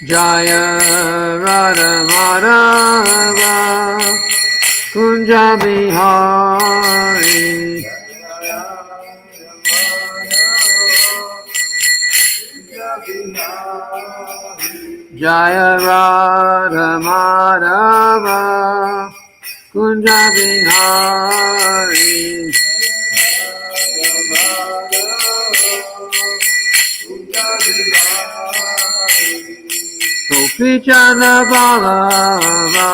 Jaya Radha Madhava Kunja Bihari Jaya Radha Madhava Kunja Bihari Gopi Chandra Ballava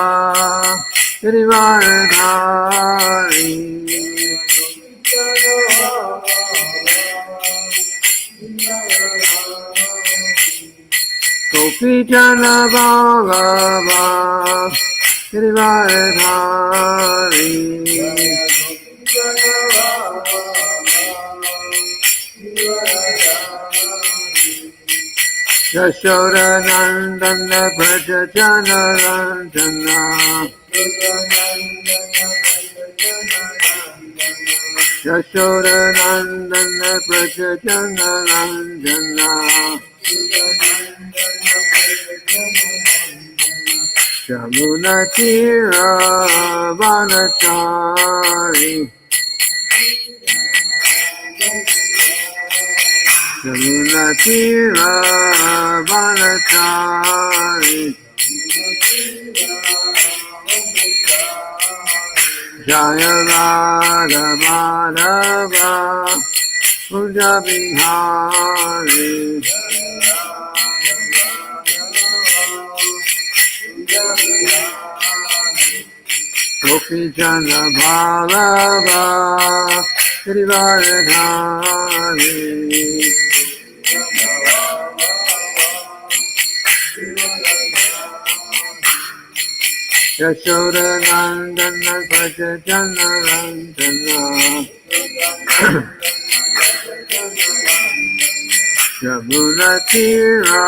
Girivaradhari Gopi Chandra Ballava Girivaradhari Yashoda Nandana Braja Jana Ranjana Yashoda Nandana Braja Jana Ranjana Jamuna Tira Vanachari Jamuna Tira Vanachari Jaya Radha Madhava Kunja Bihari Gopi Chandra Ballava Girivaradhari Yashoda Nandana Braja Jana Ranjana Yamuna Tira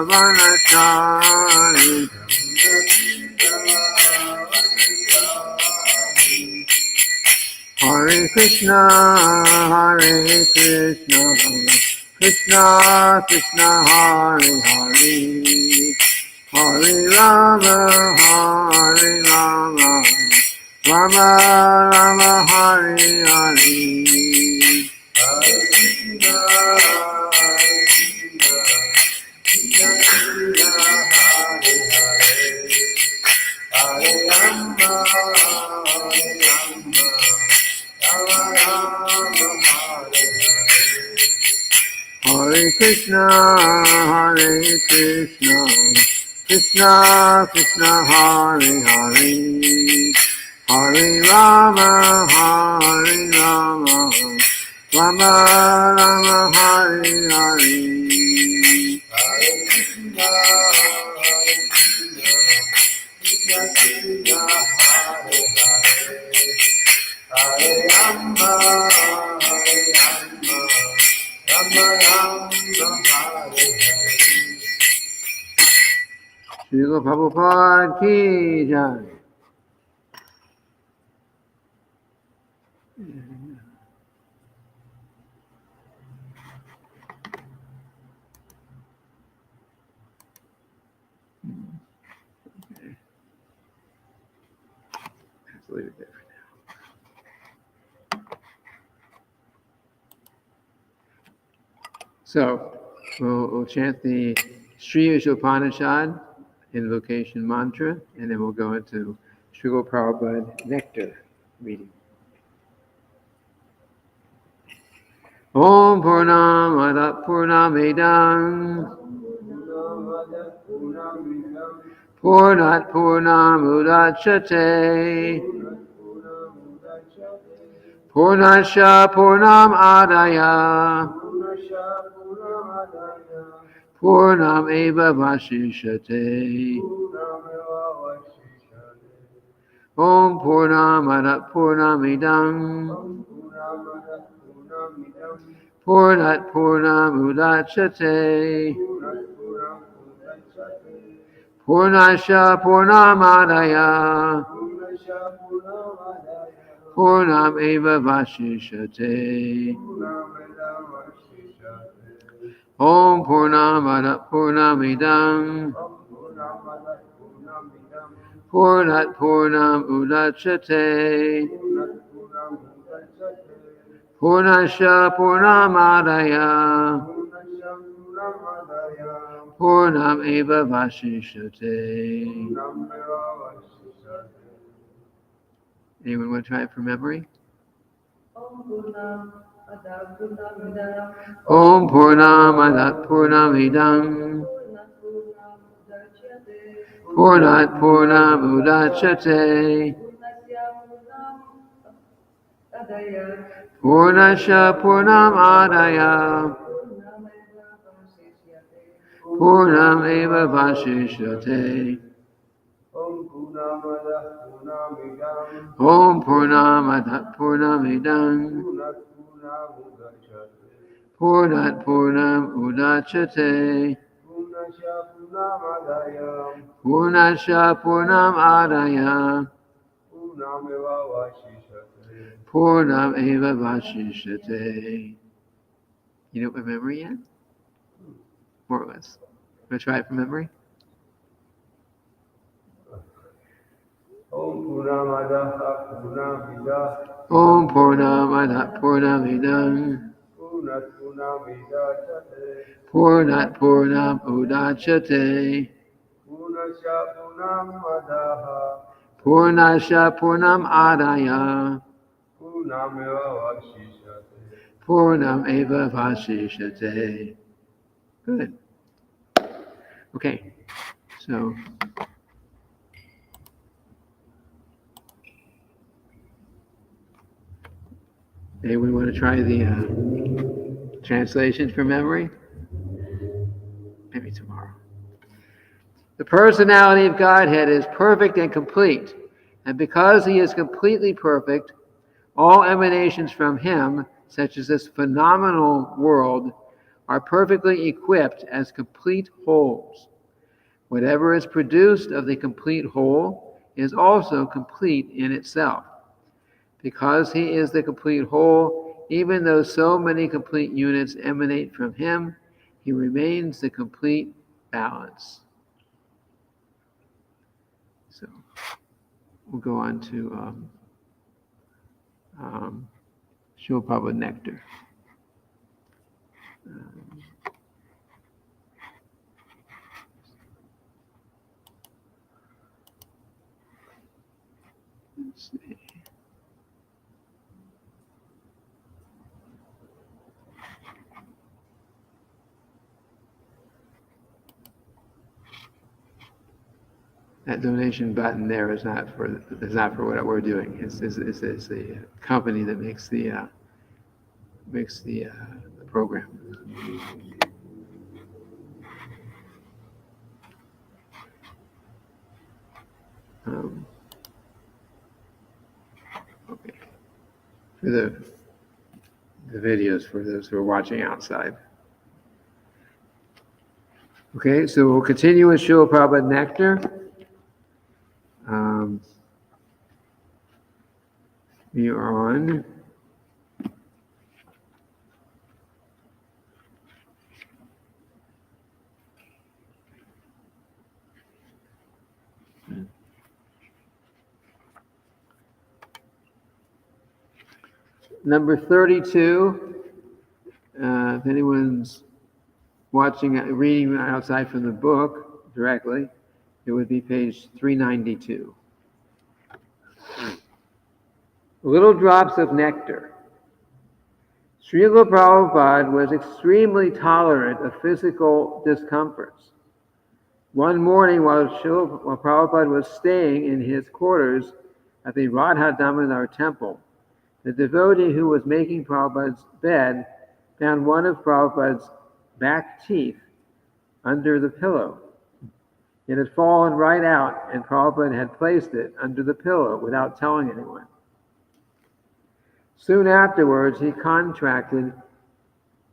Vanachari Hare Krishna Krishna Krishna Hare Hare Hare Rama Rama Rama Hare Hare Hare Krishna Krishna Krishna Hare Hare Hare Rama Rama Rama Hare Hare Srila Prabhupada ki jai. Let's leave it there for now. So, we'll chant the Sri Upanishad invocation mantra, and then we'll go into Srila Prabhupada Nectar reading. Om Purnamada Purnamidam Purnat Purnamudachyate Purnasya Purnam Adaya Purnam Eva Vasishate Om Purnamada Purnamidam Purnat Purnamudachyate Purnasya Purnamadaya Purnam Eva Vasishate Om Purnamada Purnamidam Purnat Purnam Udachyate Purnasya Purnamadaya Purnam Eva Vashishyate. Anyone want to try it from memory? Om Purnamada Purnamidam Purnat Purnam Udachyate Purnasya Purnam Adaya Purnam Eva Vashishyate. Om Purnamada Purnamidam Purnat Purnam Udachyate Purnasya Purnam Adaya Purnam Eva Vashishyate. You know it by memory yet? More or less. Want to try it from memory? Om Purnamada Purnamida Om Purnamada Purnamidam Purnat Purnamida Chate Purnat Purnam Udachyate Purnasya Purnamadaha Purnasya Purnam Adaya Purnameva Vashishyate. Purnam Eva Vashishyate. Good. Okay, so anyone want to try the translation from memory? Maybe tomorrow. The personality of Godhead is perfect and complete, and because he is completely perfect, all emanations from him, such as this phenomenal world, are perfectly equipped as complete wholes. Whatever is produced of the complete whole is also complete in itself. Because he is the complete whole, even though so many complete units emanate from him, he remains the complete balance. So we'll go on to Srila Prabhupada Nectar. Let's see. That donation button there is not for what we're doing. It's the company that makes the program. Okay. For the videos for those who are watching outside. Okay, so we'll continue with Srila Prabhupada Nectar. We are on number 32. If anyone's reading outside from the book directly, it would be page 392. Little drops of nectar. Srila Prabhupada was extremely tolerant of physical discomforts. One morning while Prabhupada was staying in his quarters at the Radha Damodar temple, the devotee who was making Prabhupada's bed found one of Prabhupada's back teeth under the pillow. It had fallen right out, and Prabhupada had placed it under the pillow without telling anyone. Soon afterwards, he contracted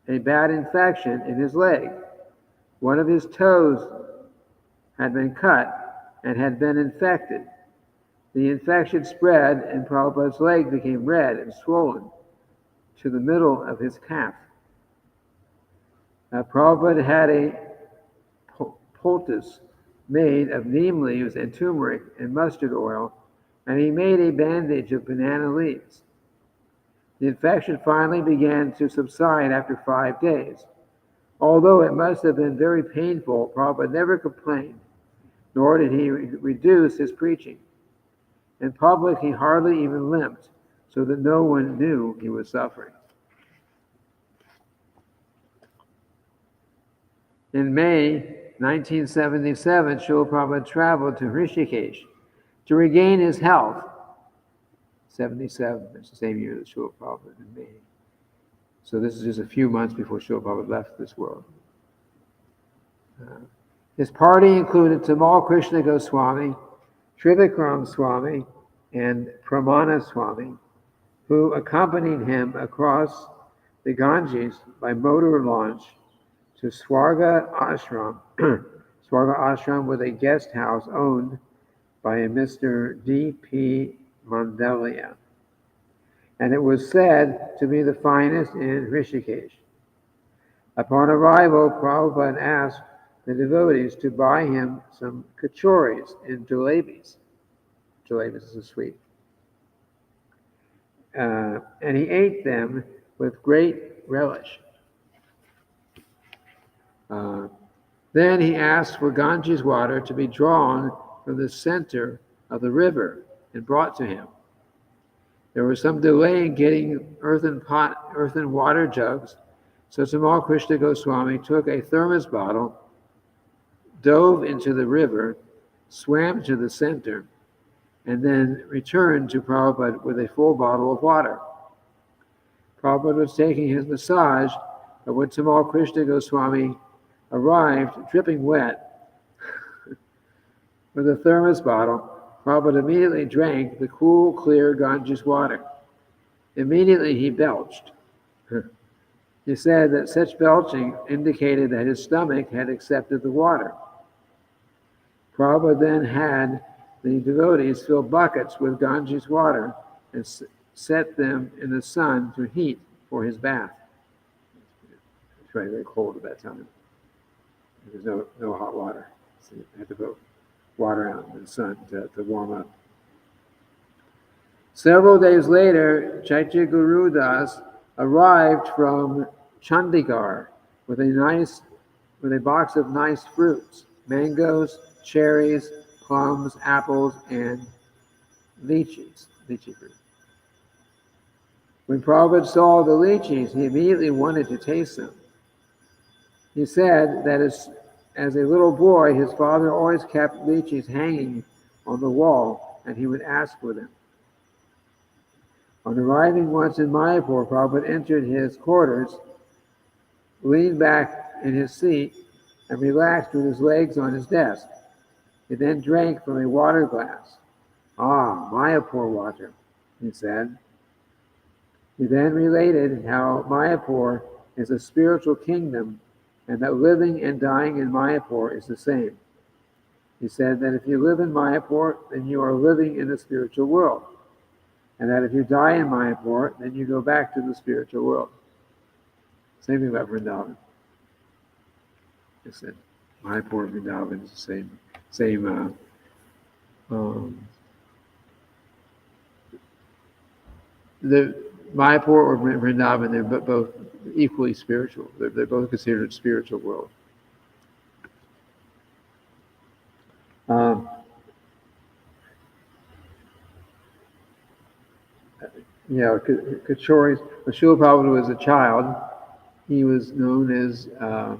a bad infection in his leg. One of his toes had been cut and had been infected. The infection spread, and Prabhupada's leg became red and swollen to the middle of his calf. Prabhupada had a poultice made of neem leaves and turmeric and mustard oil, and he made a bandage of banana leaves. The infection finally began to subside after 5 days. Although it must have been very painful, Prabhupada never complained, nor did he reduce his preaching. In public, he hardly even limped, so that no one knew he was suffering. In May 1977, Srila Prabhupada traveled to Rishikesh to regain his health. 77, it's the same year that Srila Prabhupada in May. So this is just a few months before Srila Prabhupada left this world. His party included Tamal Krishna Goswami, Trivikram Swami, and Pramana Swami, who accompanied him across the Ganges by motor launch to Swarga Ashram. Swarga Ashram was a guest house owned by a Mr. D.P. Mandalia, and it was said to be the finest in Rishikesh. Upon arrival, Prabhupada asked the devotees to buy him some kachoris and jalebis. Jalebis is a sweet. And he ate them with great relish. Then he asked for Ganges water to be drawn from the center of the river and brought to him. There was some delay in getting earthen water jugs, so Tamal Krishna Goswami took a thermos bottle, dove into the river, swam to the center, and then returned to Prabhupada with a full bottle of water. Prabhupada was taking his massage, but when Tamal Krishna Goswami arrived, dripping wet, with a thermos bottle, Prabhupada immediately drank the cool, clear Ganges water. Immediately he belched. He said that such belching indicated that his stomach had accepted the water. Prabhupada then had the devotees fill buckets with Ganges water and set them in the sun to heat for his bath. It's very, very cold at that time. There's no hot water. So you had to put water out in the sun to warm up. Several days later, Chaitya Guru Das arrived from Chandigarh with a box of nice fruits: mangoes, cherries, plums, apples, and lychee fruit. When Prabhupada saw the lychees, he immediately wanted to taste them. He said that as a little boy, his father always kept lychees hanging on the wall, and he would ask for them. On arriving once in Mayapur, Prabhupada entered his quarters, leaned back in his seat, and relaxed with his legs on his desk. He then drank from a water glass. "Ah, Mayapur water," he said. He then related how Mayapur is a spiritual kingdom and that living and dying in Mayapur is the same. He said that if you live in Mayapur, then you are living in the spiritual world, and that if you die in Mayapur, then you go back to the spiritual world. Same thing about Vrindavan. He said Mayapur and Vrindavan is the same. The Mayapur or Vrindavan, they're both equally spiritual. They're both considered spiritual world. Kachoris. When Srila Prabhupada was a child, he was known as a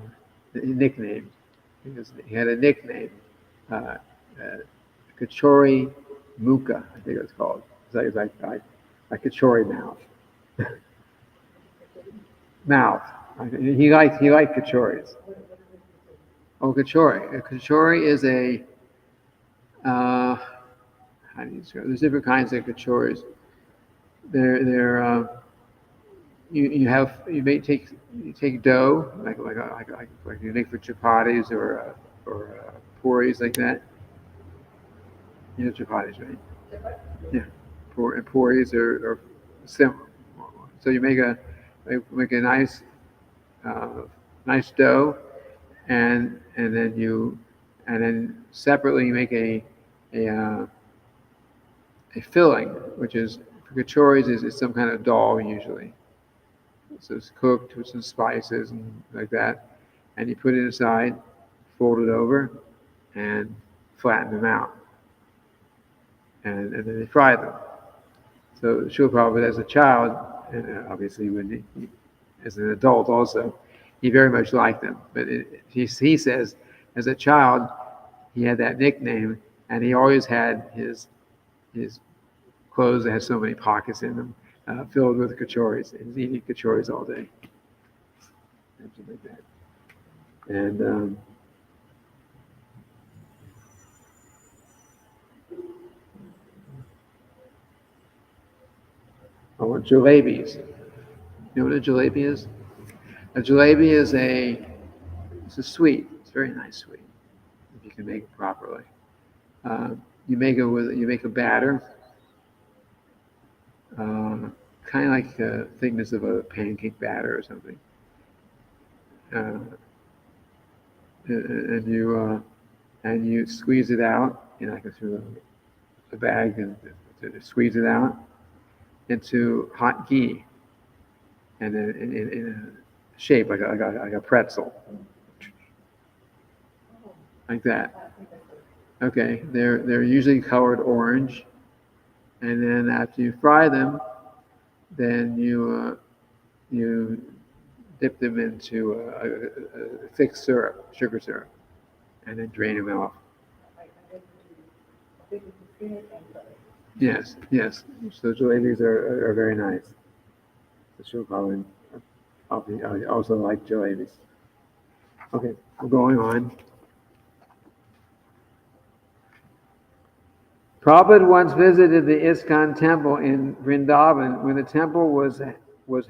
nickname. He had a nickname, Kachori Mukha, I think it's called. It's like Kachori mouth. Mouth. He liked kachoris. Oh, kachori. Kachori is a how do you describe? There's different kinds of kachoris. You take dough like you make for chapatis or puris like that. You know chapatis, right? Yeah, puris are similar. So you make a nice nice dough, and then separately you make a filling, which is for kachoris is some kind of dal usually. So it's cooked with some spices and like that, and you put it inside, fold it over, and flatten them out, and then they fry them. So Srila Prabhupada as a child, and obviously as an adult also, he very much liked them. But he says, as a child, he had that nickname, and he always had his clothes that had so many pockets in them, filled with kachoris. He was eating kachoris all day. Something like that. And I want jalebis. You know what a jalebi is? A jalebi is it's a sweet. It's a very nice sweet if you can make it properly. You make a batter, kind of like the thickness of a pancake batter or something, and you squeeze it out. Like through a bag and squeeze it out into hot ghee, and then in a shape like a pretzel, like that. Okay, they're usually colored orange, and then after you fry them, then you dip them into a thick syrup, sugar syrup, and then drain them off. Yes, yes. So jalebis are very nice. So she'll probably I also like jalebis. Okay, we're going on. Prabhupada once visited the ISKCON temple in Vrindavan when the temple was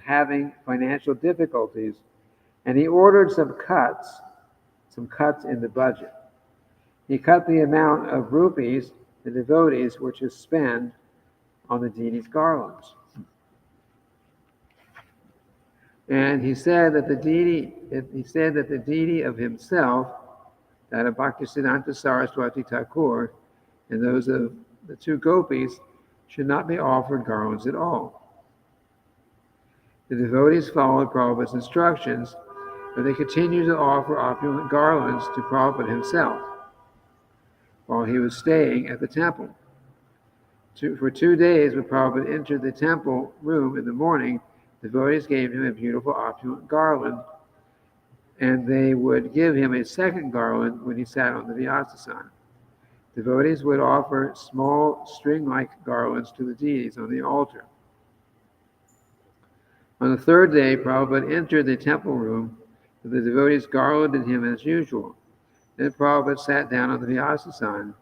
having financial difficulties, and he ordered some cuts in the budget. He cut the amount of rupees the devotees were to spend on the deity's garlands. And he said that the deity of himself, that of Bhaktisiddhanta Saraswati Thakur, and those of the two gopis should not be offered garlands at all. The devotees followed Prabhupada's instructions, but they continued to offer opulent garlands to Prabhupada himself while he was staying at the temple. For 2 days, when Prabhupada entered the temple room in the morning, devotees gave him a beautiful opulent garland, and they would give him a second garland when he sat on the Vyasasana. Devotees would offer small string-like garlands to the deities on the altar. On the third day, Prabhupada entered the temple room, and the devotees garlanded him as usual. Then Prabhupada sat down on the Vyasasana,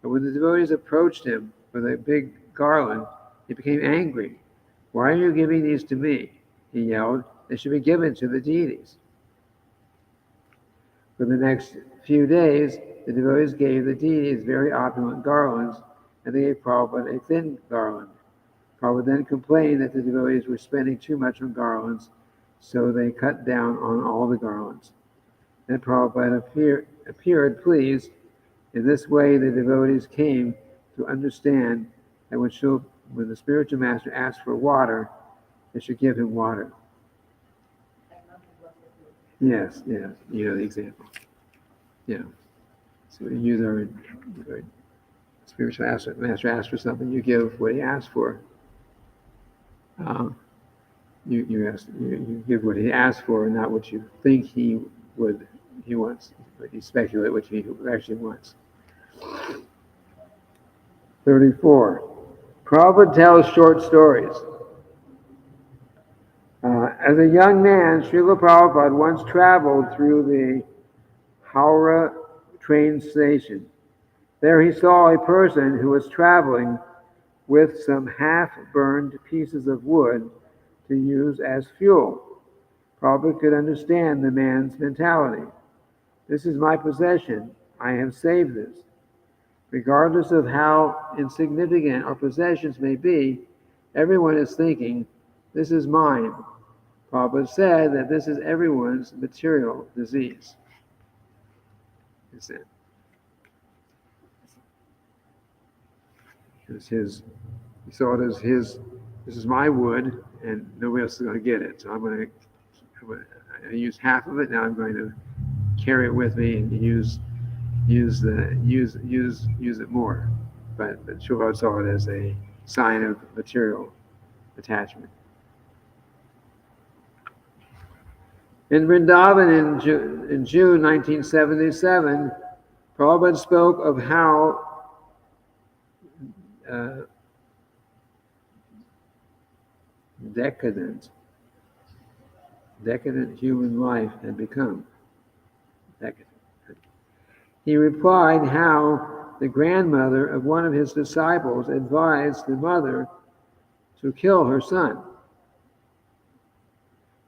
but when the devotees approached him with a big garland, he became angry. "Why are you giving these to me?" he yelled. "They should be given to the deities." For the next few days, the devotees gave the deities very opulent garlands, and they gave Prabhupada a thin garland. Prabhupada then complained that the devotees were spending too much on garlands, so they cut down on all the garlands. Then Prabhupada appeared pleased. In this way, the devotees came to understand that when the spiritual master asked for water, they should give him water. Yes, you know the example. Yeah. So we use our spiritual master asks for something, you give what he asked for. You give what he asked for, and not what you think he wants, but you speculate what he actually wants. 34. Prabhupada tells short stories. As a young man, Srila Prabhupada once traveled through the Howrah train station. There he saw a person who was traveling with some half-burned pieces of wood to use as fuel. Prabhupada could understand the man's mentality. "This is my possession. I have saved this." Regardless of how insignificant our possessions may be, everyone is thinking, "This is mine. Prabhupada said that this is everyone's material disease. He said. It was his, he saw it as his, this is my wood, and nobody else is going to get it. So I'm going to use half of it. Now I'm going to carry it with me and use it more. But Srila saw it as a sign of material attachment. In Vrindavan in June 1977, Prabhupada spoke of how decadent human life had become. Decadent. He replied how the grandmother of one of his disciples advised the mother to kill her son.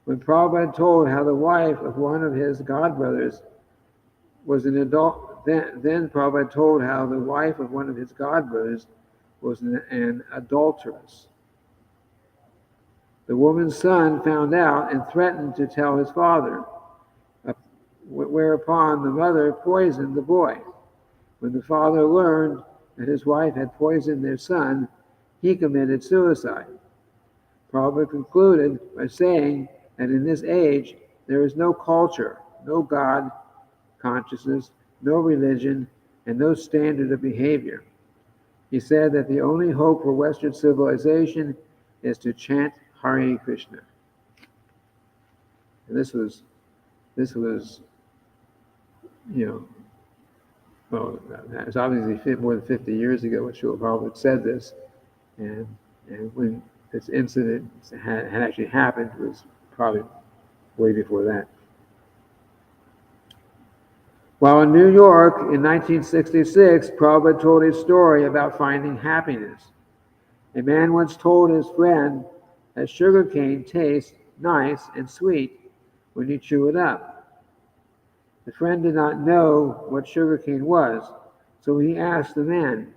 When Prabhupada told how the wife of one of his godbrothers was an adult, then Prabhupada told how the wife of one of his godbrothers was an adulteress. The woman's son found out and threatened to tell his father, whereupon the mother poisoned the boy. When the father learned that his wife had poisoned their son, he committed suicide. Prabhupada concluded by saying that in this age there is no culture, no God consciousness, no religion, and no standard of behavior. He said that the only hope for Western civilization is to chant Hare Krishna. And this was, well, that was obviously more than 50 years ago when Srila Prabhupada said this, and when this incident had actually happened, it was probably way before that. While in New York in 1966, Prabhupada told his story about finding happiness. A man once told his friend that sugarcane tastes nice and sweet when you chew it up. The friend did not know what sugarcane was, so he asked the man.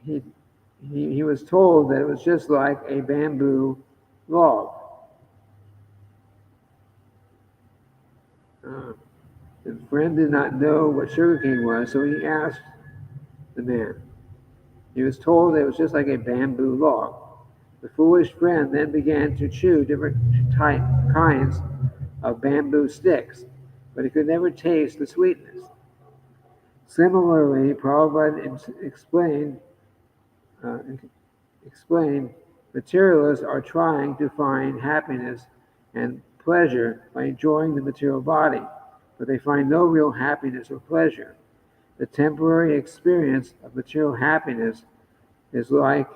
He was told that it was just like a bamboo log. The friend did not know what sugarcane was, so he asked the man. He was told that it was just like a bamboo log. The foolish friend then began to chew different kinds of bamboo sticks, but he could never taste the sweetness. Similarly, Prabhupada explained materialists are trying to find happiness and pleasure by enjoying the material body, but they find no real happiness or pleasure. The temporary experience of material happiness is like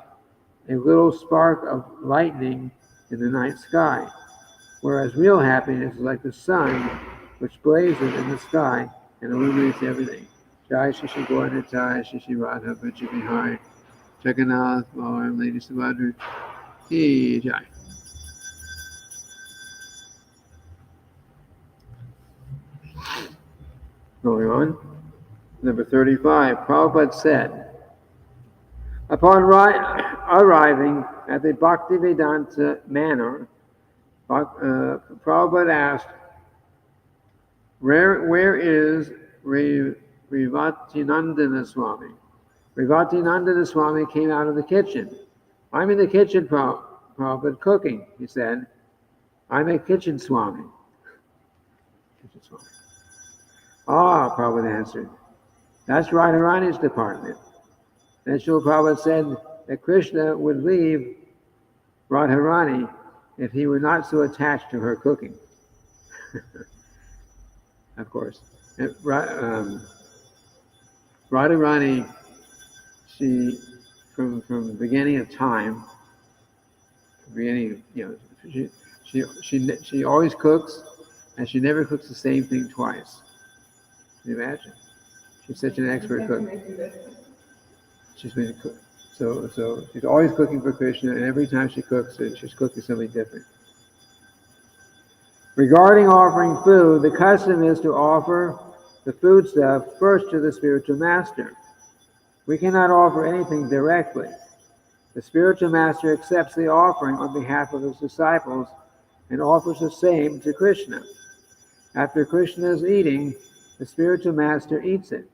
a little spark of lightning in the night sky, whereas real happiness is like the sun, which blazes in the sky and illuminates everything. Jai Shishi Gaura Jai Shishi Radha Braja Bihari Jagannath Balaram Lady Subhadra Ki Jai. Going on, number 35, Prabhupada said, upon arriving at the Bhaktivedanta manor, Prabhupada asked, where is Rivatinandana Swami? Rivatinandana Swami came out of the kitchen. I'm in the kitchen, Prabhupada, cooking, he said. I'm a kitchen Swami. Kitchen Swami. Ah, Prabhupada answered, that's Radharani's department. Then Srila Prabhupada said that Krishna would leave Radharani if he were not so attached to her cooking. Of course. Radharani, she, from the beginning of time, she always cooks, and she never cooks the same thing twice. Can you imagine? She's such an expert cook. She's been so she's always cooking for Krishna, and every time she cooks, she's cooking something different. Regarding offering food, the custom is to offer the foodstuff first to the spiritual master. We cannot offer anything directly. The spiritual master accepts the offering on behalf of his disciples and offers the same to Krishna. After Krishna is eating, the spiritual master eats it.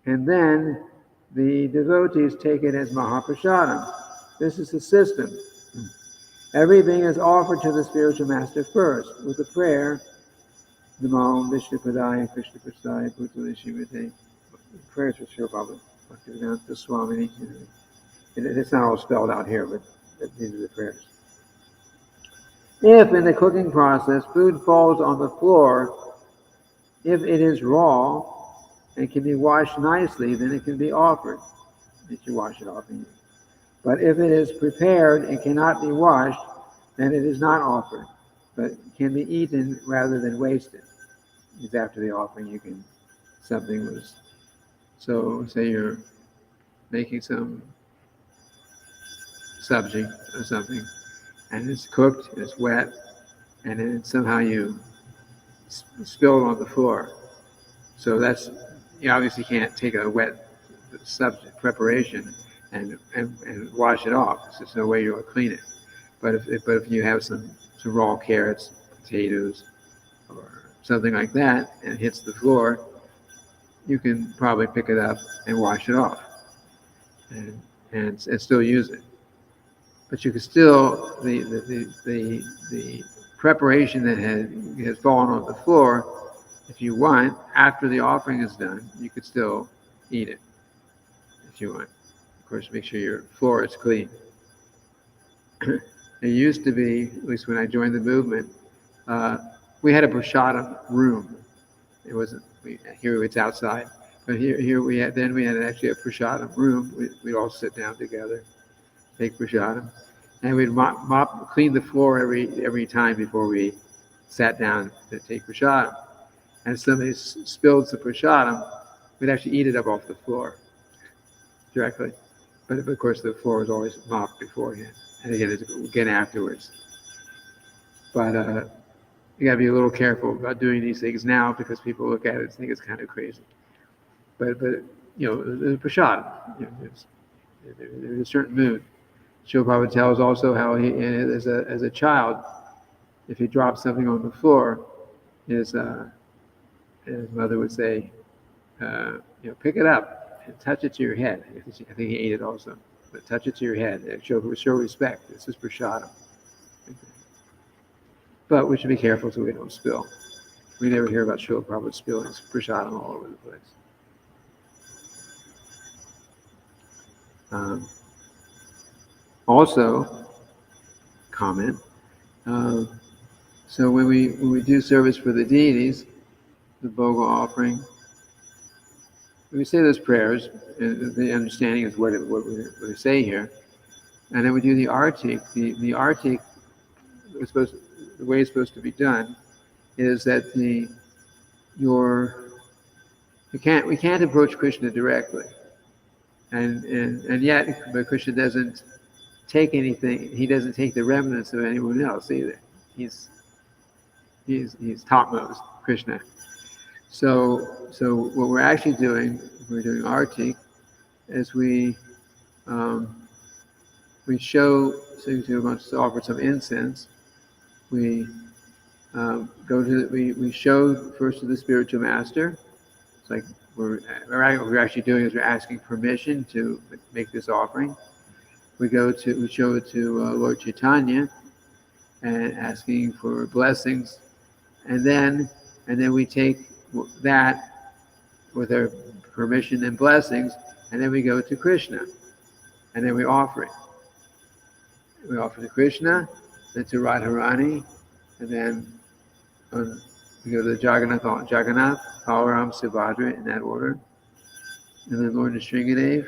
And then the devotees take it as Mahaprasadam. This is the system. Everything is offered to the spiritual master first, with the prayer, Namo Vishnu Padaya Krishna Prasaya Bhutale Shivate. Prayers for Srila Bhaktivedanta Swami. It's not all spelled out here, but these are the prayers. If in the cooking process food falls on the floor, if it is raw and can be washed nicely, then it can be offered. You should wash it off. But if it is prepared and cannot be washed, then it is not offered, but can be eaten rather than wasted. Because after the offering, something was, so say you're making some subject or something, and it's cooked, it's wet, and then somehow you spilled on the floor. So you obviously can't take a wet subject preparation and wash it off. There's just no way you'll clean it. But if you have some raw carrots, potatoes, or something like that, and it hits the floor, you can probably pick it up and wash it off, and still use it. But you can still the preparation that has fallen on the floor, if you want, after the offering is done, you could still eat it if you want. Of course, make sure your floor is clean. It used to be, at least when I joined the movement, we had a prasadam room. It wasn't here; it's outside. But here we had actually a prasadam room. We'd all sit down together, take prasadam, and we'd clean the floor every time before we sat down to take prasadam. And if somebody spilled the prasadam, we'd actually eat it up off the floor directly. But of course, the floor was always mopped beforehand, and again afterwards. But you got to be a little careful about doing these things now, because people look at it and think it's kind of crazy. But the prasadam, there's a certain mood. Srila Prabhupada tells also how he, as a child, if he dropped something on the floor, his mother would say, pick it up and touch it to your head. I think he ate it also, but touch it to your head and show respect. This is prasadam. But we should be careful so we don't spill. We never hear about Srila Prabhupada spilling prasadam all over the place. Also, comment. So when we do service for the deities, the Bhoga offering, we say those prayers. The understanding is what we say here, and then we do the artik. The artik, the way it's supposed to be done is that we can't approach Krishna directly, and yet, but Krishna doesn't take anything. He doesn't take the remnants of anyone else either. He's topmost, Krishna. So what we're actually doing, we're doing artik, is we show, so we're going to offer some incense. We we show first to the spiritual master. It's like what we're actually doing is we're asking permission to make this offering. We show it to Lord Chaitanya and asking for blessings, and then we take that with their permission and blessings, and then we go to Krishna, and then we offer it. We offer to Krishna, then to Radharani, and then we go to Jagannath, Balaram, Subhadra, in that order, and then Lord Nrsingadev,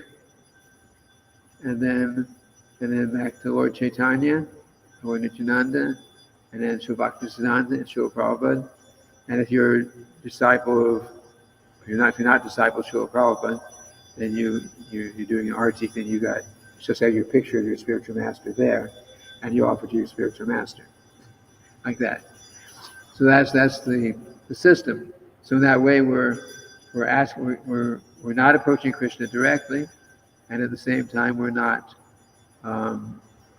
and then back to Lord Chaitanya, Lord Nityananda, and then Srila Bhaktisiddhanta and Srila Prabhupada. And if you're a disciple of, if you're not disciple of Srila Prabhupada, then you're doing an artik, then you just have your picture of your spiritual master there, and you offer to your spiritual master, like that. So that's the system. So in that way, we're not approaching Krishna directly, and at the same time we're not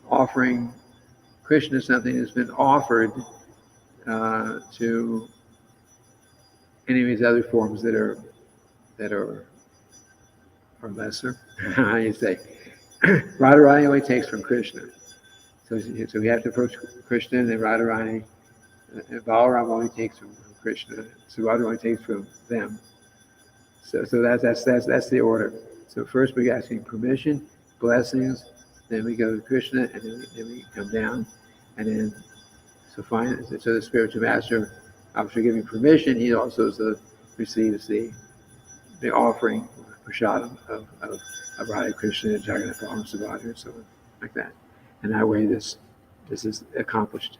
offering Krishna something that's been offered to any of these other forms that are lesser. How do you say? Radharani only takes from Krishna. So we have to approach Krishna, and then Radharani, and Balaram only takes from Krishna. So Radharani only takes from them. So that's the order. So first we're asking permission, blessings, then we go to Krishna, and then we come down, and then so the spiritual master, after giving permission, he also receives the offering, prasadam of Radha Krishna and Jagannath Balaram Subhadra and so on, like that. And that way this is accomplished.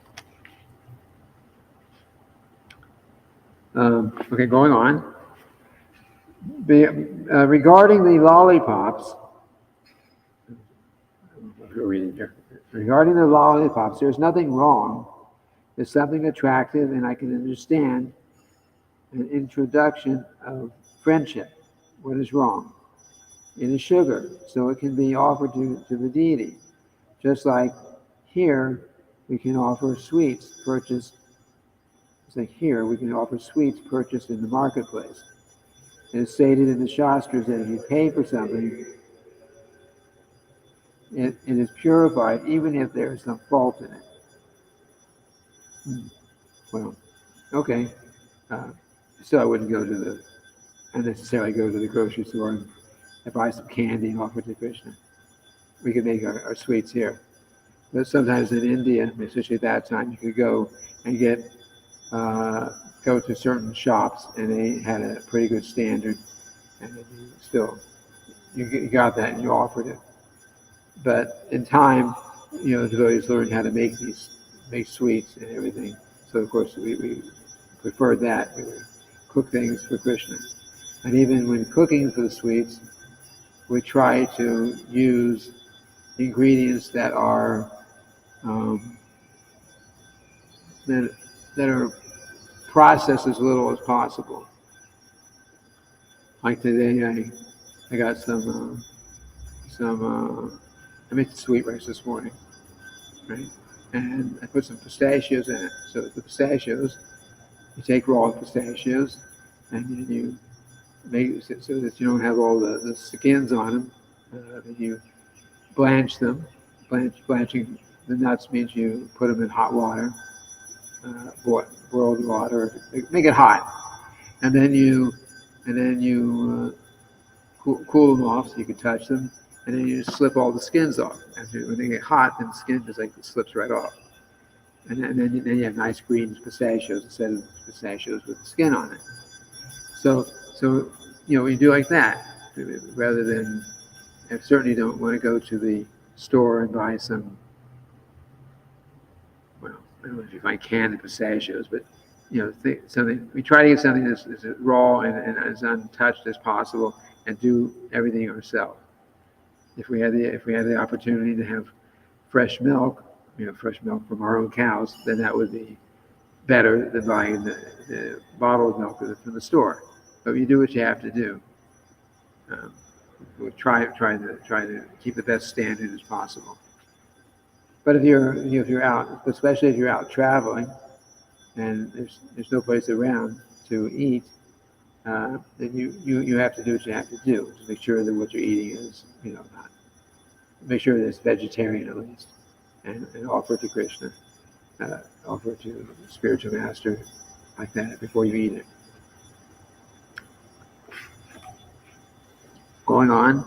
Okay, going on. Regarding the lollipops, there's nothing wrong. There's something attractive, and I can understand an introduction of friendship. What is wrong? It is sugar, so it can be offered to the deity. Just like here, we can offer sweets purchased. It's like here, we can offer sweets purchased in the marketplace. It is stated in the Shastras that if you pay for something, it is purified, even if there is some fault in it. Well, okay. So I wouldn't unnecessarily go to the grocery store and buy some candy and offer it to Krishna. We could make our sweets here. But sometimes in India, especially at that time, you could go and go to certain shops, and they had a pretty good standard, and you got that and you offered it. But in time, the devotees learned how to make sweets and everything. So of course we preferred that. We would cook things for Krishna, and even when cooking for the sweets, we try to use ingredients that are that are processed as little as possible. Like today, I got some I made the sweet rice this morning, right? And I put some pistachios in it. So the pistachios, you take raw pistachios, and then you make it so that you don't have all the skins on them. Then you blanch them. Blanching the nuts means you put them in hot water, boiled water, make it hot, and then you cool them off so you can touch them, and then you slip all the skins off. When they get hot, then the skin just slips right off, and then you have nice green pistachios instead of pistachios with the skin on it. So we do like that rather than. I certainly don't want to go to the store and buy some. Well, I don't know if you find canned pistachios, but something. We try to get something that's raw and as untouched as possible, and do everything ourselves. If we had the opportunity to have fresh milk from our own cows, then that would be better than buying the bottled milk from the store. But you do what you have to do. We'll try to keep the best standard as possible. But if you're out, especially if you're out traveling, and there's no place around to eat, then you have to do what you have to do to make sure that what you're eating is not. Make sure that it's vegetarian at least, and offer it to Krishna, offer it to the spiritual master like that before you eat it. Going on,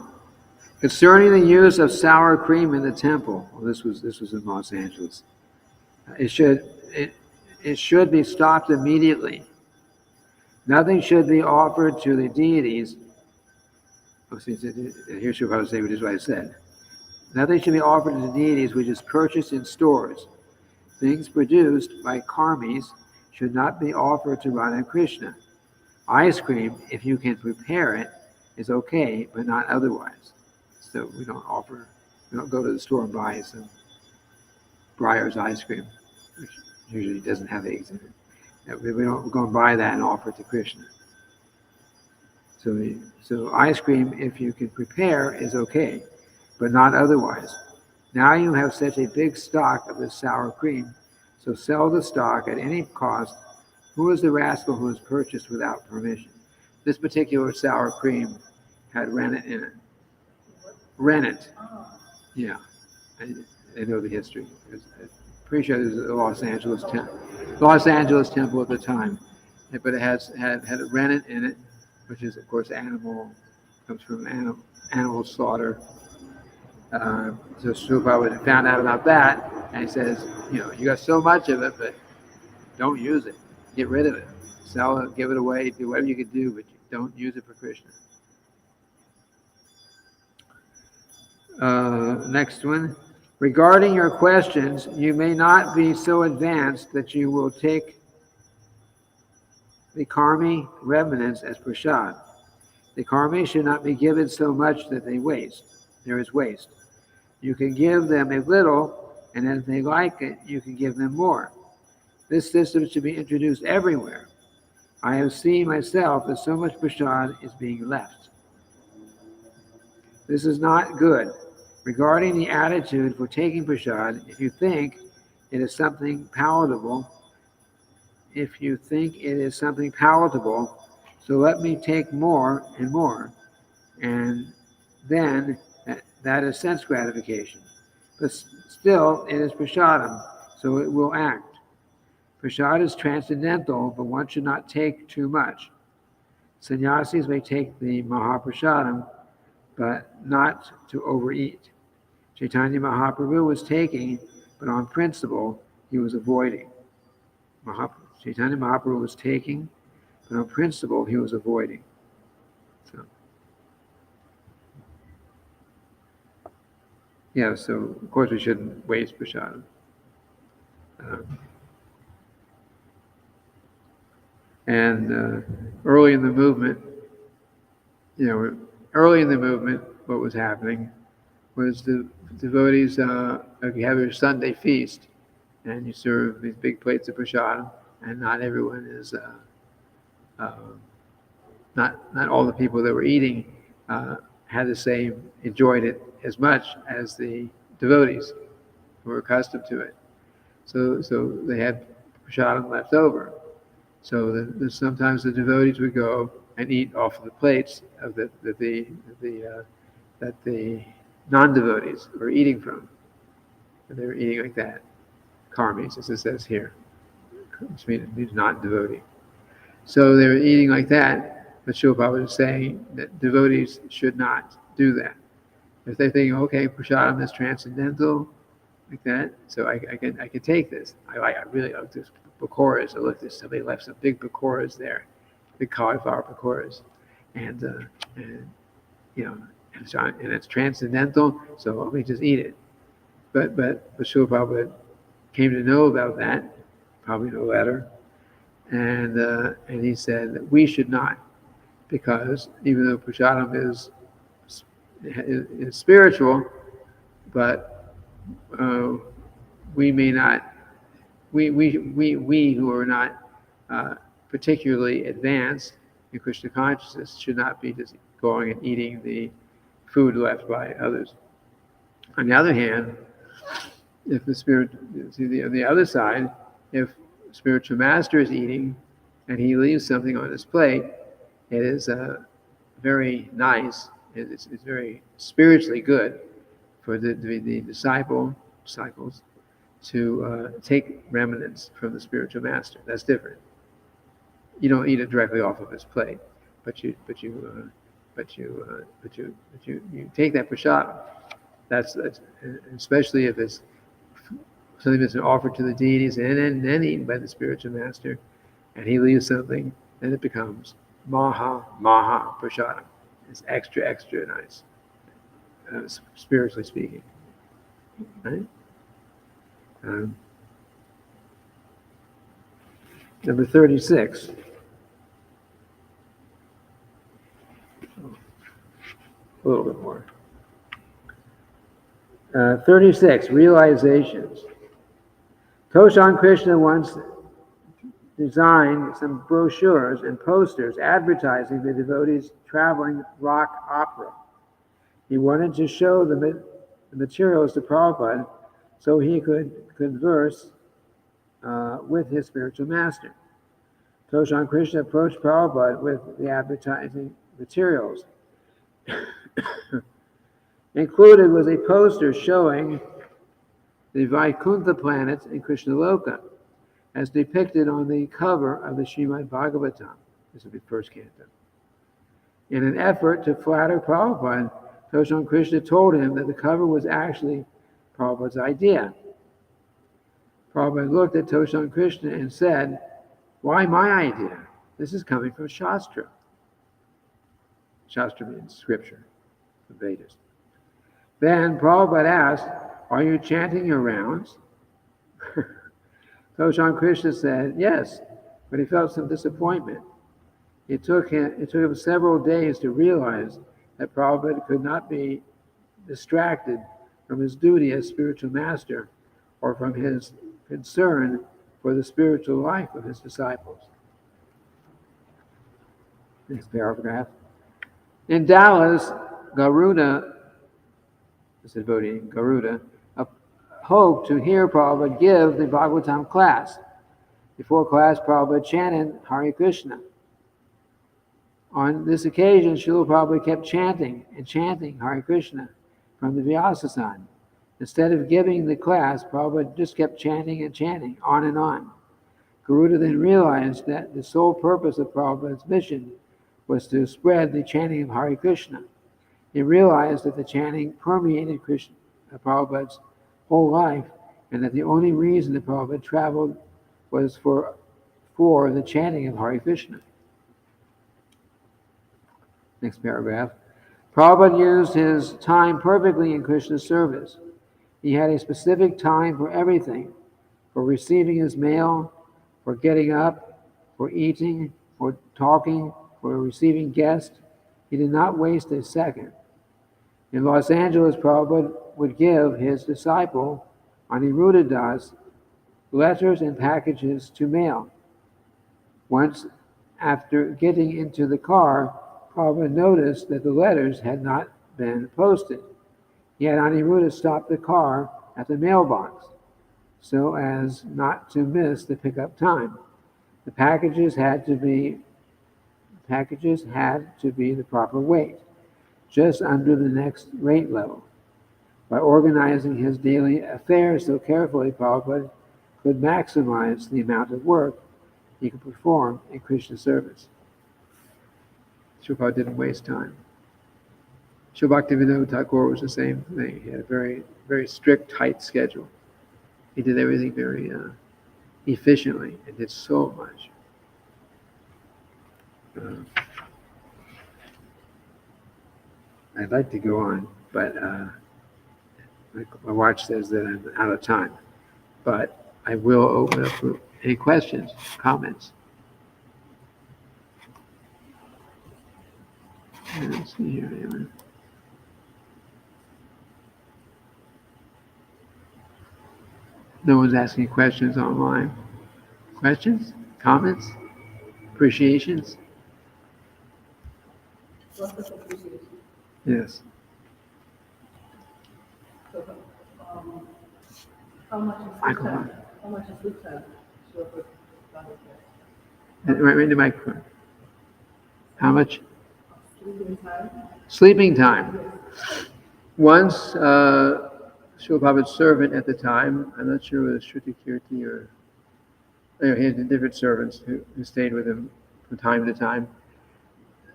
concerning the use of sour cream in the temple. Well, this was in Los Angeles. It should be stopped immediately. Nothing should be offered to the deities. Here's what I was saying, which is what I said. Nothing should be offered to the deities which is purchased in stores. Things produced by karmis should not be offered to Radha and Krishna. Ice cream, if you can prepare it, is okay, but not otherwise. So we don't go to the store and buy some Breyer's ice cream, which usually doesn't have eggs in it. We don't go and buy that and offer it to Krishna. So ice cream, if you can prepare, is okay, but not otherwise. Now you have such a big stock of this sour cream, so sell the stock at any cost. Who is the rascal who has purchased without permission? This particular sour cream had rennet in it. Rennet, yeah. I know the history. I'm pretty sure there's a Los Angeles temple at the time, but it had a rennet in it, which is of course comes from animal slaughter. So Srila found out about that, and he says, you got so much of it, but don't use it. Get rid of it. Sell it, give it away, do whatever you can do, but you don't use it for Krishna. Next one. Regarding your questions, you may not be so advanced that you will take the karmi remnants as prasad. The karmi should not be given so much that they waste. There is waste. You can give them a little, and if they like it, you can give them more. This system should be introduced everywhere. I have seen myself that so much prasad is being left. This is not good. Regarding the attitude for taking prasad, if you think it is something palatable, so let me take more and more, and then that is sense gratification. But still, it is prasadam, so it will act. Prasad is transcendental, but one should not take too much. Sannyasis may take the Mahaprasadam, but not to overeat. Chaitanya Mahaprabhu was taking, but on principle, he was avoiding. Chaitanya Mahaprabhu was taking, but on principle, he was avoiding. So, of course we shouldn't waste prasadam. And early in the movement, what was happening was the devotees, you have your Sunday feast, and you serve these big plates of prasadam, and not everyone is, not all the people that were eating enjoyed it as much as the devotees who were accustomed to it. So they had prasadam left over. So sometimes the devotees would go and eat off of the plates of that the non-devotees were eating from. And they were eating like that. Karmis, as it says here, which means non-devotee. So they were eating like that, but Srila Prabhupada is saying that devotees should not do that. If they think, okay, prasadam is transcendental, like that, so I can take this. I really like this pakoras. I look, somebody left some big pakoras there, big cauliflower pakoras, and it's transcendental, so let me just eat it. But Srila Prabhupada came to know about that, probably no letter, and he said that we should not, because even though prasadam is spiritual, but we may not, we who are not particularly advanced in Krishna consciousness should not be just going and eating the food left by others. On the other hand, if on the other side, if spiritual master is eating and he leaves something on his plate, it is very nice. It's very spiritually good for the disciples to take remnants from the spiritual master. That's different. You don't eat it directly off of his plate, but you take that prasadam. That's especially if it's something that's been offered to the deities and then eaten by the spiritual master, and he leaves something, then it becomes maha prasadam. It's extra nice, spiritually speaking. Right? Number 36. A little bit more. 36, realizations. Toshan Krishna once designed some brochures and posters advertising the devotees' traveling rock opera. He wanted to show the materials to Prabhupada so he could converse with his spiritual master. Toshan Krishna approached Prabhupada with the advertising materials. Included was a poster showing the Vaikuntha planets in Krishnaloka, as depicted on the cover of the Srimad Bhagavatam. This is the first canto. In an effort to flatter Prabhupada, Toshan Krishna told him that the cover was actually Prabhupada's idea. Prabhupada looked at Toshan Krishna and said, "Why my idea? This is coming from Shastra." Shastra means scripture, the Vedas. Then Prabhupada asked, "Are you chanting your rounds?" Toshan Krishna said, "Yes," but he felt some disappointment. It took him several days to realize that Prabhupada could not be distracted from his duty as spiritual master or from his concern for the spiritual life of his disciples. Next paragraph. In Dallas, Garuda hoped to hear Prabhupada give the Bhagavatam class. Before class, Prabhupada chanted Hare Krishna. On this occasion, Srila Prabhupada kept chanting and chanting Hare Krishna from the Vyasa-san. Instead of giving the class, Prabhupada just kept chanting and chanting, on and on. Garuda then realized that the sole purpose of Prabhupada's mission was to spread the chanting of Hare Krishna. He realized that the chanting permeated Prabhupada's whole life, and that the only reason that Prabhupada traveled was for the chanting of Hare Krishna. Next paragraph. Prabhupada used his time perfectly in Krishna's service. He had a specific time for everything, for receiving his mail, for getting up, for eating, for talking, for receiving guests. He did not waste a second. In Los Angeles, Prabhupada would give his disciple, Aniruddha Das, letters and packages to mail. Once, after getting into the car, Prabhupada noticed that the letters had not been posted. He had Aniruddha stop the car at the mailbox so as not to miss the pickup time. The packages had to be the proper weight, just under the next rate level. By organizing his daily affairs so carefully, Prabhupada could maximize the amount of work he could perform in Krishna service. Prabhupada didn't waste time. Srila Bhaktivinoda Thakur was the same thing. He had a very, very strict, tight schedule. He did everything very efficiently and did so much. I'd like to go on, but my watch says that I'm out of time. But I will open up for any questions, comments. Let's see here. No one's asking questions online. Questions? Comments? Appreciations? Yes. So, how much is sleep time? Right in the microphone. How much? Sleeping time? Sleeping time. Once, Srila Prabhupada's servant at the time, I'm not sure whether Shruti Kirti or he had different servants who stayed with him from time to time.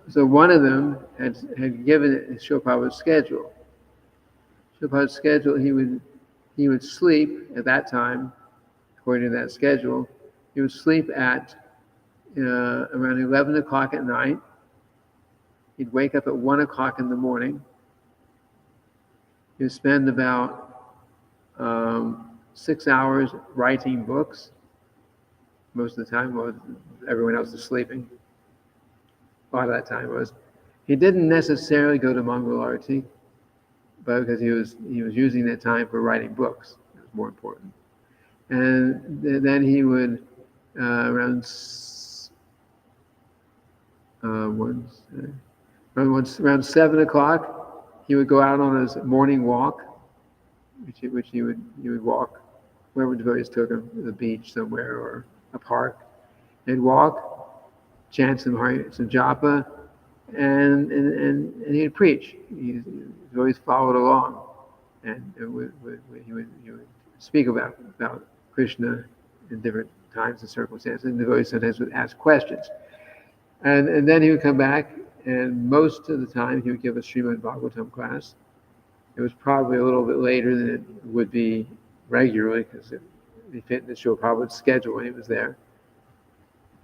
So one of them had given Srila Prabhupada's schedule. Srila Prabhupada's schedule, he would sleep at that time, according to that schedule. He would sleep at around 11 o'clock at night. He'd wake up at 1 o'clock in the morning. He'd spend about 6 hours writing books. Most of the time, while everyone else is sleeping. A lot of that time was. He didn't necessarily go to Mongol Arati, but because he was using that time for writing books. It was more important. And then he would around around 7 o'clock, he would go out on his morning walk, which he would walk wherever devotees took him, the beach somewhere or a park, and walk, chant some japa, and he'd preach. He always followed along, and he would speak about Krishna in different times and circumstances. And devotees sometimes would ask questions, and then he would come back, and most of the time he would give a Srimad Bhagavatam class. It was probably a little bit later than it would be regularly because it fit in the Srila Prabhupada's schedule when he was there.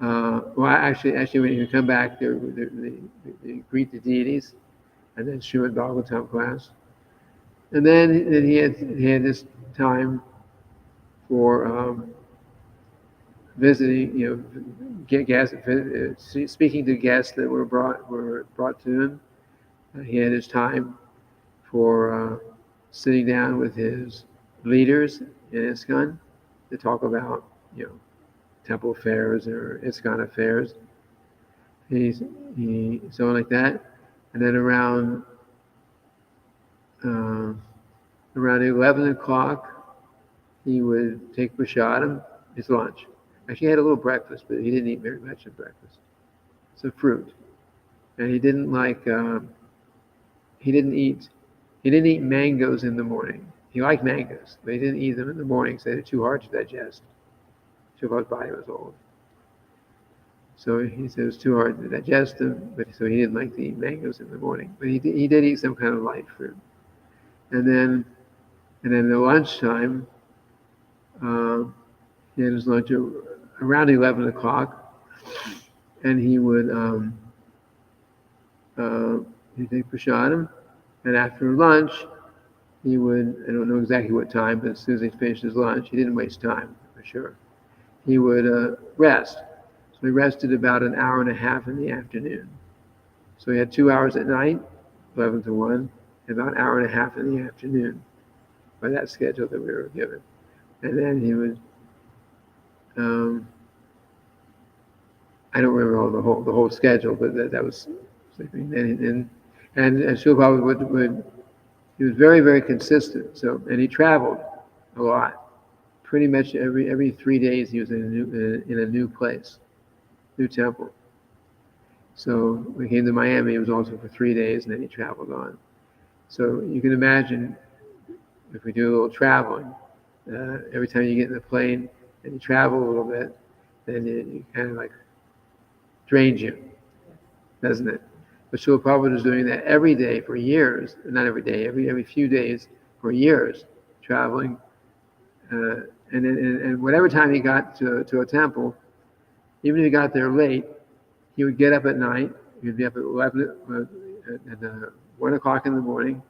Well, actually, when you come back, they greet the deities, and then Srimad Bhagavatam class, and then he had this time for visiting, guests, speaking to guests that were brought to him. He had his time for sitting down with his leaders in ISKCON to talk about, temple affairs or ISKCON affairs. So like that, and then around 11 o'clock, he would take prasadam, his lunch. Actually, he had a little breakfast, but he didn't eat very much of breakfast. Some fruit, and he didn't like. He didn't eat mangoes in the morning. He liked mangoes, but he didn't eat them in the morning because they're too hard to digest. Srila Prabhupada's body was old. So he said it was too hard to digest them, so he didn't like to eat mangoes in the morning. But he did eat some kind of light fruit. And then the lunchtime, he had his lunch around 11 o'clock, and he would he'd take prasadam, and after lunch, he would, I don't know exactly what time, but as soon as he finished his lunch, he didn't waste time, for sure. He would rest. So he rested about an hour and a half in the afternoon. So he had 2 hours at night, 11 to 1, and about an hour and a half in the afternoon by that schedule that we were given. And then he would, I don't remember the whole schedule, but that was sleeping. And Srila Prabhupada he was very, very consistent. So, and he traveled a lot. Pretty much every 3 days he was in a new place, new temple. So when he came to Miami, it was also for 3 days, and then he traveled on. So you can imagine if we do a little traveling, every time you get in the plane and you travel a little bit, then it kind of like drains you, doesn't it? But Srila Prabhupada was doing that every day for years, not every day, every few days for years, traveling. And whatever time he got to a temple, even if he got there late, he would get up at night. He'd be up at 1 o'clock in the morning,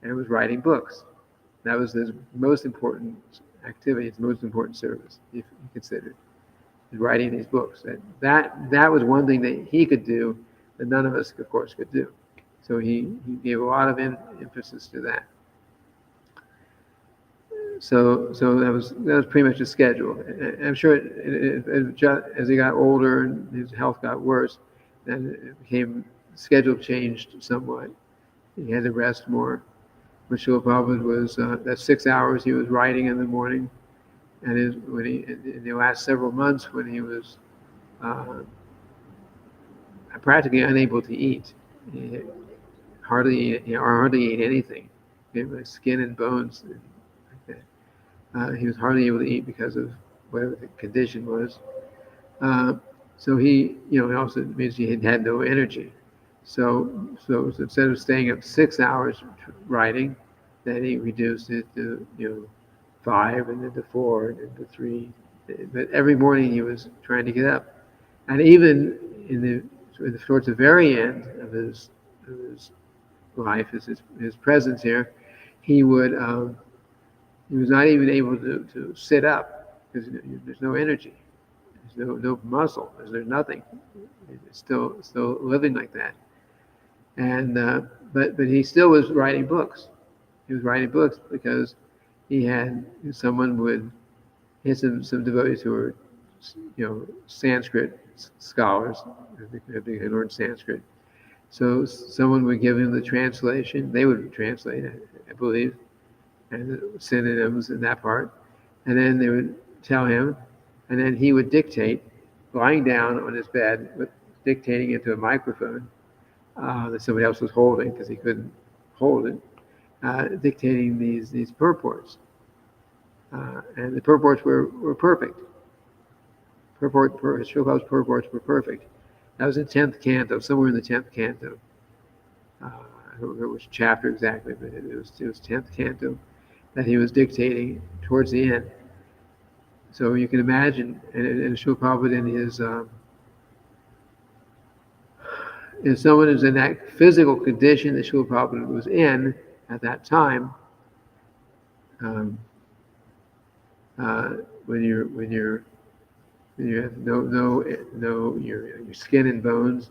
and was writing books. That was his most important activity, his most important service, if he considered, writing these books. That was one thing that he could do that none of us, of course, could do. So he gave a lot of emphasis to that. So that was pretty much his schedule. I'm sure as he got older and his health got worse, then the schedule changed somewhat. He had to rest more. But Srila Prabhupada was that 6 hours he was writing in the morning, and in the last several months when he was practically unable to eat, he hardly ate anything. Like skin and bones. He was hardly able to eat because of whatever the condition was. So he, it also means he had no energy. So instead of staying up 6 hours writing, then he reduced it to 5, and then to 4, and then to 3. But every morning he was trying to get up, and even towards the very end of his life, his presence here, he would. He was not even able to sit up because there's no energy, there's no muscle, there's nothing. It's still living like that. And but he still was writing books. He was writing books because he had some devotees who were Sanskrit scholars, they had learned Sanskrit. So someone would give him the translation. They would translate it, I believe, and synonyms in that part. And then they would tell him, and then he would dictate, lying down on his bed, dictating into a microphone that somebody else was holding because he couldn't hold it, dictating these purports. And the purports were perfect. Srila Prabhupada's purports were perfect. That was in 10th canto, somewhere in the 10th canto. I don't remember which chapter exactly, but it was 10th canto that he was dictating towards the end. So you can imagine, and Srila Prabhupada in his, if someone is in that physical condition that Srila Prabhupada was in at that time, when you have no your skin and bones,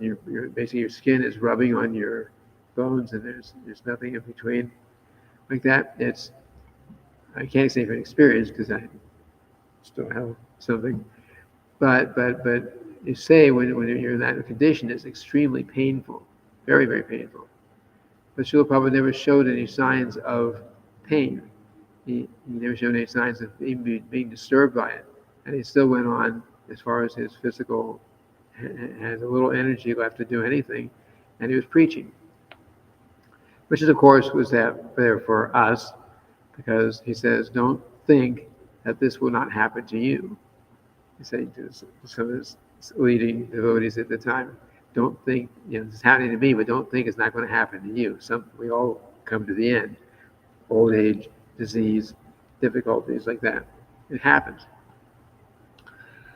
basically your skin is rubbing on your bones, and there's nothing in between, like that. I can't say from experience because I still have something, but you say when you're in that condition, it's extremely painful, very, very painful. But Srila Prabhupada never showed any signs of pain. He never showed any signs of being disturbed by it, and he still went on as far as his physical had a little energy left to do anything, and he was preaching, which is, of course, was there for us, because he says, don't think that this will not happen to you. He said to some of his leading devotees at the time, don't think, this is happening to me, but don't think it's not going to happen to you. We all come to the end. Old age, disease, difficulties like that. It happens.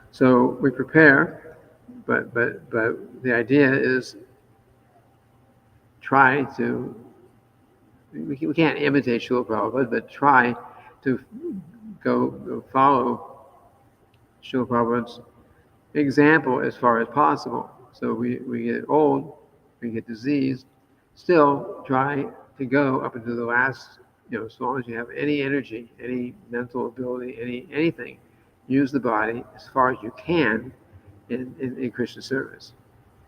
So we prepare, but the idea is try to, we can't imitate Srila Prabhupada, but try to go follow Srila Prabhupada's example as far as possible. So we get old, we get diseased, still try to go up until the last, as long as you have any energy, any mental ability, anything, use the body as far as you can in Krishna service.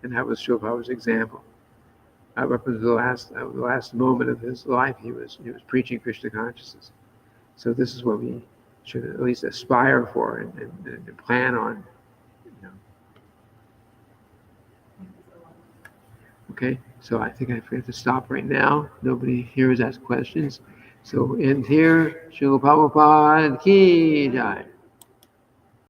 And that was Srila Prabhupada's example. Up until the last moment of his life, he was preaching Krishna consciousness. So this is what we should at least aspire for and plan on. Okay, so I think I forget to stop right now. Nobody here has asked questions. So end here. Srila Prabhupada ki jai.